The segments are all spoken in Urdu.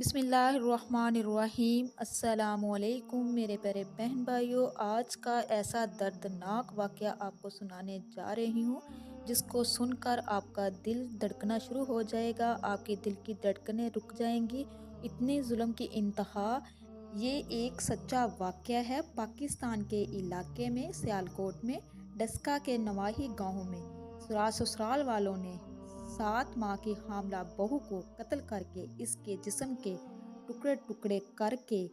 بسم اللہ الرحمن الرحیم۔ السلام علیکم میرے پیارے بہن بھائیوں، آج کا ایسا دردناک واقعہ آپ کو سنانے جا رہی ہوں جس کو سن کر آپ کا دل دھڑکنا شروع ہو جائے گا، آپ کی دل کی دھڑکنیں رک جائیں گی۔ اتنے ظلم کی انتہا۔ یہ ایک سچا واقعہ ہے پاکستان کے علاقے میں سیالکوٹ میں ڈسکا کے نواحی گاؤں میں سسرال والوں نے 7 ماہ کی حاملہ بہو کو قتل کر کے اس کے جسم کے ٹکڑے ٹکڑے کر کے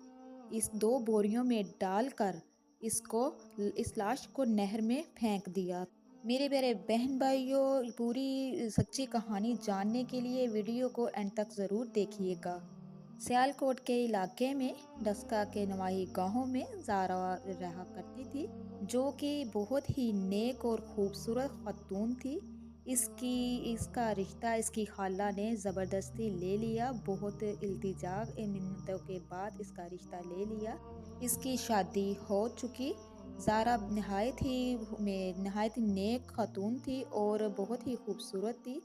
اس 2 بوریوں میں ڈال کر اس لاش کو نہر میں پھینک دیا۔ میرے پیارے بہن بھائیوں، پوری سچی کہانی جاننے کے لیے ویڈیو کو اینڈ تک ضرور دیکھیے گا۔ سیالکوٹ کے علاقے میں ڈسکا کے نواحی گاؤں میں زارا رہا کرتی تھی، جو کہ بہت ہی نیک اور خوبصورت خاتون تھی۔ اس کا رشتہ اس کی خالہ نے زبردستی لے لیا، بہت التجا منتوں کے بعد اس کا رشتہ لے لیا۔ اس کی شادی ہو چکی۔ زارا نہایت ہی نیک خاتون تھی اور بہت ہی خوبصورت تھی۔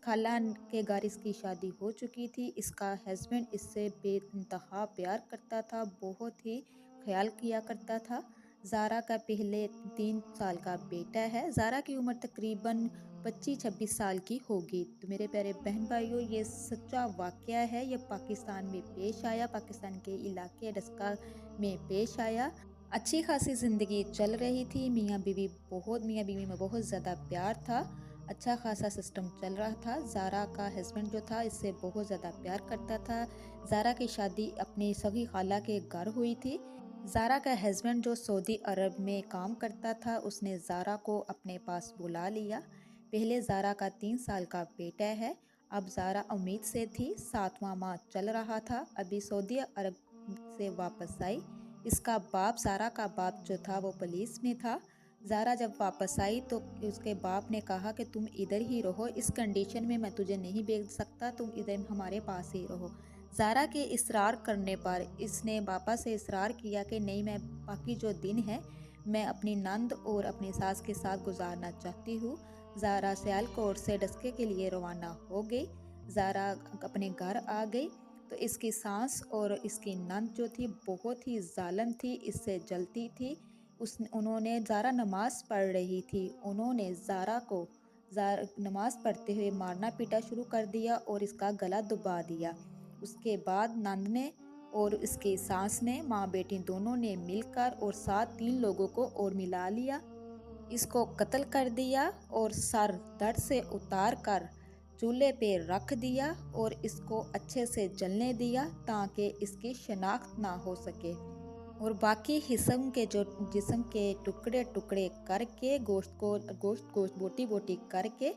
خالہ کے گھر اس کی شادی ہو چکی تھی۔ اس کا ہسبینڈ اس سے بے انتہا پیار کرتا تھا، بہت ہی خیال کیا کرتا تھا۔ زارا کا پہلے 3 سال کا بیٹا ہے۔ زارا کی عمر تقریباً 25-26 سال کی ہوگی۔ تو میرے پیارے بہن بھائیوں، یہ سچا واقعہ ہے، یہ پاکستان میں پیش آیا، پاکستان کے علاقے ڈسکا میں پیش آیا۔ اچھی خاصی زندگی چل رہی تھی، میاں بیوی میں بہت زیادہ پیار تھا، اچھا خاصا سسٹم چل رہا تھا۔ زارا کا ہسبینڈ جو تھا اس سے بہت زیادہ پیار کرتا تھا۔ زارا کی شادی اپنی سگی خالہ کے گھر ہوئی تھی۔ زارا کا ہسبینڈ جو سعودی عرب میں کام کرتا تھا، اس نے زارا کو اپنے پاس بلا لیا۔ پہلے زارا کا 3 سال کا بیٹا ہے۔ اب زارا امید سے تھی، 7واں ماہ چل رہا تھا، ابھی سعودی عرب سے واپس آئی۔ اس کا باپ، زارا کا باپ جو تھا وہ پولیس میں تھا۔ زارا جب واپس آئی تو اس کے باپ نے کہا کہ تم ادھر ہی رہو، اس کنڈیشن میں تجھے نہیں بھیج سکتا، تم ادھر ہمارے پاس ہی رہو۔ زارا کے اصرار کرنے پر اس نے باپا سے اصرار کیا کہ نہیں، میں باقی جو دن ہے میں اپنی نند اور اپنی ساس کے ساتھ گزارنا چاہتی ہوں۔ زارا سیالکوٹ سے ڈسکے کے لیے روانہ ہو گئی۔ زارا اپنے گھر آ گئی تو اس کی ساس اور اس کی نند جو تھی بہت ہی ظالم تھی، اس سے جلتی تھی۔ انہوں نے زارا نماز پڑھ رہی تھی، انہوں نے زارا کو نماز پڑھتے ہوئے مارنا پیٹا شروع کر دیا اور اس کا گلا دبا دیا۔ اس کے بعد نند نے اور اس کی ساس نے، ماں بیٹی دونوں نے مل کر اور ساتھ 3 لوگوں کو اور ملا لیا، اس کو قتل کر دیا اور سر دھڑ سے اتار کر چولہے پہ رکھ دیا اور اس کو اچھے سے جلنے دیا تاکہ اس کی شناخت نہ ہو سکے، اور باقی جسم کے ٹکڑے ٹکڑے کر کے گوشت بوٹی بوٹی کر کے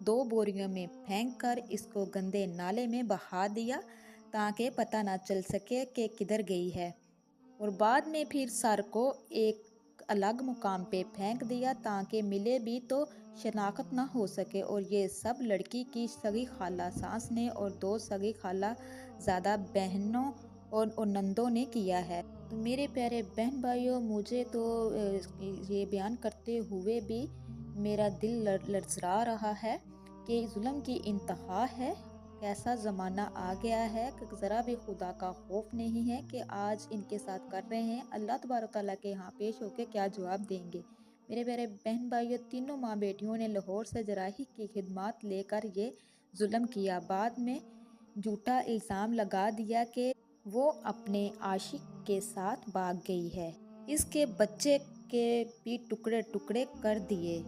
2 بوریوں میں پھینک کر اس کو گندے نالے میں بہا دیا تاکہ پتہ نہ چل سکے کہ کدھر گئی ہے، اور بعد میں پھر سر کو ایک الگ مقام پہ پھینک دیا تاکہ ملے بھی تو شناخت نہ ہو سکے۔ اور یہ سب لڑکی کی سگی خالہ ساس نے اور 2 سگی خالہ زادہ بہنوں اور نندوں نے کیا ہے۔ تو میرے پیارے بہن بھائیوں، مجھے تو یہ بیان کرتے ہوئے بھی میرا دل لرزا رہا ہے کہ ظلم کی انتہا ہے۔ کیسا زمانہ آ گیا ہے کہ ذرا بھی خدا کا خوف نہیں ہے کہ آج ان کے ساتھ کر رہے ہیں، اللہ تبارک تعالیٰ کے ہاں پیش ہو کے کیا جواب دیں گے۔ میرے پیارے بہن بھائیوں، تینوں ماں بیٹیوں نے لاہور سے جراحی کی خدمات لے کر یہ ظلم کیا، بعد میں جھوٹا الزام لگا دیا کہ وہ اپنے عاشق کے ساتھ بھاگ گئی ہے، اس کے بچے کے بھی ٹکڑے ٹکڑے کر دیے۔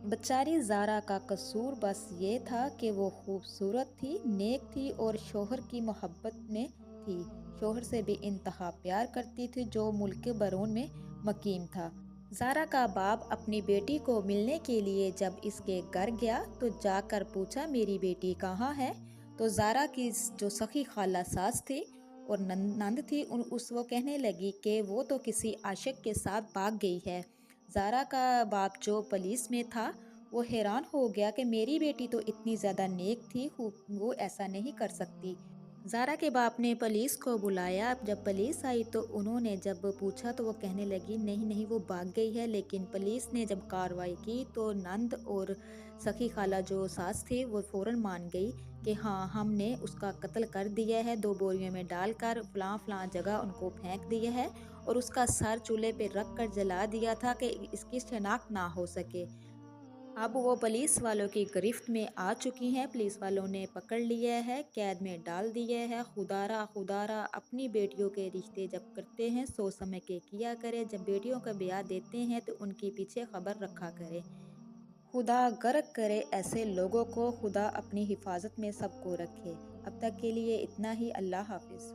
بیچاری زارا کا قصور بس یہ تھا کہ وہ خوبصورت تھی، نیک تھی اور شوہر کی محبت میں تھی، شوہر سے بھی انتہا پیار کرتی تھی جو ملک بیرون میں مقیم تھا۔ زارا کا باپ اپنی بیٹی کو ملنے کے لیے جب اس کے گھر گیا تو جا کر پوچھا میری بیٹی کہاں ہے؟ تو زارا کی جو سخی خالہ ساس تھی اور نند تھی، وہ کہنے لگی کہ وہ تو کسی عاشق کے ساتھ بھاگ گئی ہے۔ زارا کا باپ جو پولیس میں تھا وہ حیران ہو گیا کہ میری بیٹی تو اتنی زیادہ نیک تھی، وہ ایسا نہیں کر سکتی۔ زارا کے باپ نے پولیس کو بلایا۔ جب پولیس آئی تو انہوں نے جب پوچھا تو وہ کہنے لگی نہیں نہیں وہ بھاگ گئی ہے، لیکن پولیس نے جب کارروائی کی تو نند اور سکی خالہ جو ساس تھی وہ فوراً مان گئی کہ ہاں ہم نے اس کا قتل کر دیا ہے، 2 بوریوں میں ڈال کر فلاں فلاں جگہ ان کو پھینک دیا ہے اور اس کا سر چولہے پہ رکھ کر جلا دیا تھا کہ اس کی شناخت نہ ہو سکے۔ اب وہ پولیس والوں کی گرفت میں آ چکی ہیں، پولیس والوں نے پکڑ لیا ہے، قید میں ڈال دیا ہے۔ خدا را اپنی بیٹیوں کے رشتے جب کرتے ہیں سوچ سمجھ کے کیا کرے، جب بیٹیوں کا بیاہ دیتے ہیں تو ان کی پیچھے خبر رکھا کرے۔ خدا غرق کرے ایسے لوگوں کو، خدا اپنی حفاظت میں سب کو رکھے۔ اب تک کے لیے اتنا ہی، اللہ حافظ۔